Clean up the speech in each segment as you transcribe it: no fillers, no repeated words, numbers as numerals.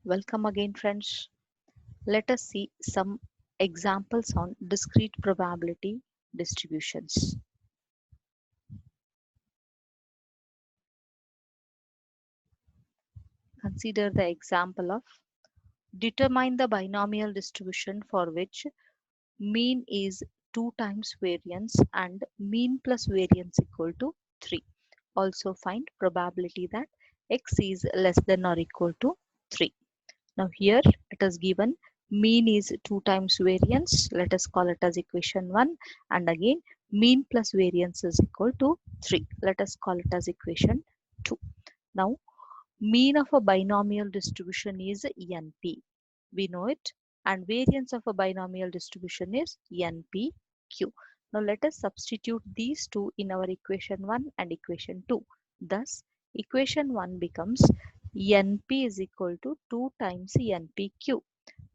Welcome again, friends. Let us see some examples on discrete probability distributions. Consider the example of determine the binomial distribution for which mean is 2 times variance and mean plus variance equal to 3. Also find probability that x is less than or equal to 3. Now here it is given mean is 2 times variance. Let us call it as equation 1, and again mean plus variance is equal to 3. Let us call it as equation 2. Now mean of a binomial distribution is NP. We know it, and variance of a binomial distribution is NPQ. Now let us substitute these two in our equation 1 and equation 2. Thus equation 1 becomes NP is equal to 2 times NPQ.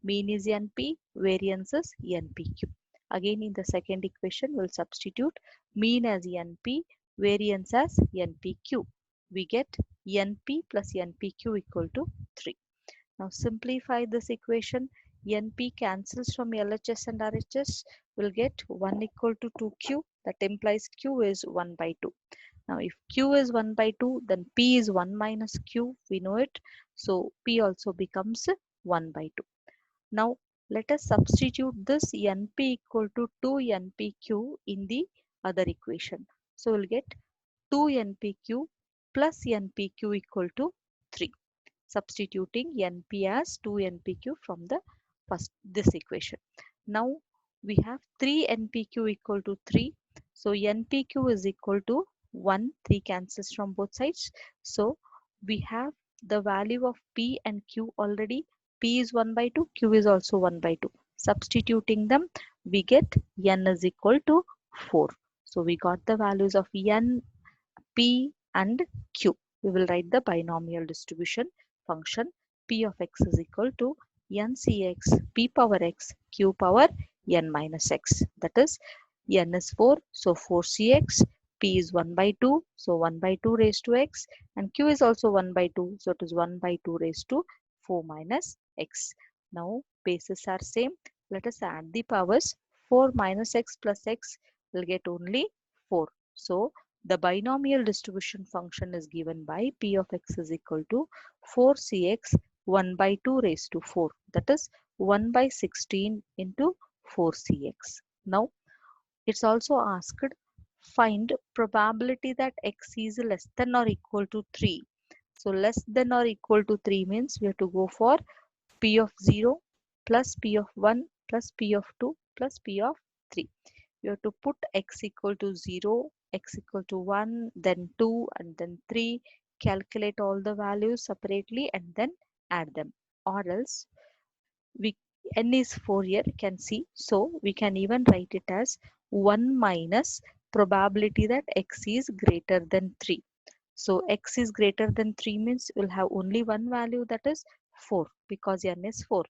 Mean is NP, variance is NPQ. Again in the second equation we'll substitute mean as NP, variance as NPQ. We get NP plus NPQ equal to 3. Now simplify this equation. NP cancels from LHS and RHS. We'll get 1 equal to 2Q. That implies Q is 1 by 2. Now if Q is 1 by 2, then P is 1 minus Q. We know it. So P also becomes 1 by 2. Now let us substitute this NP equal to 2 NPQ in the other equation. So we'll get 2 NPQ plus NPQ equal to 3. Substituting NP as 2 NPQ from the first this equation. Now we have 3 NPQ equal to 3. So NPQ is equal to 1. 3 cancels from both sides. So we have the value of P and Q already. P is 1 by 2. Q is also 1 by 2. Substituting them, we get N is equal to 4. So we got the values of N, P and Q. We will write the binomial distribution function P of x is equal to NCX P power x Q power N minus x. That is N is 4, so 4CX. P is 1 by 2, so 1 by 2 raised to x, and Q is also 1 by 2, so it is 1 by 2 raised to 4 minus x. Now bases are same. Let us add the powers. 4 minus x plus x will get only 4. So the binomial distribution function is given by P of x is equal to 4CX 1 by 2 raised to 4. That is 1 by 16 into 4CX. Now it's also asked find probability that x is less than or equal to 3. So less than or equal to 3 means we have to go for P of 0 plus P of 1 plus P of 2 plus P of 3. You have to put x equal to 0, x equal to 1, then 2 and then 3. Calculate all the values separately and then add them. Or else we n is 4 here, can see. So we can even write it as 1 minus probability that x is greater than 3. So x is greater than 3 means we'll have only one value, that is 4, because n is 4.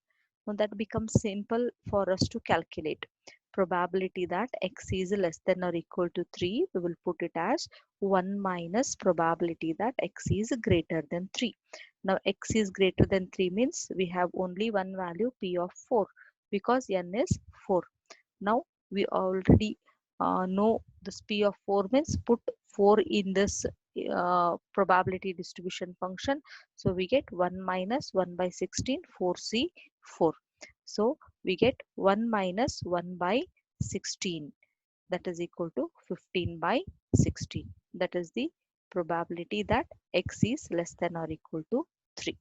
Now that becomes simple for us to calculate. Probability that x is less than or equal to 3, we will put it as 1 minus probability that x is greater than 3. Now x is greater than 3 means we have only one value P of 4 because n is 4. Now we already know this P of 4 means put 4 in this probability distribution function. So we get 1 minus 1 by 16 4C 4. So we get 1 minus 1 by 16, that is equal to 15 by 16. That is the probability that x is less than or equal to 3.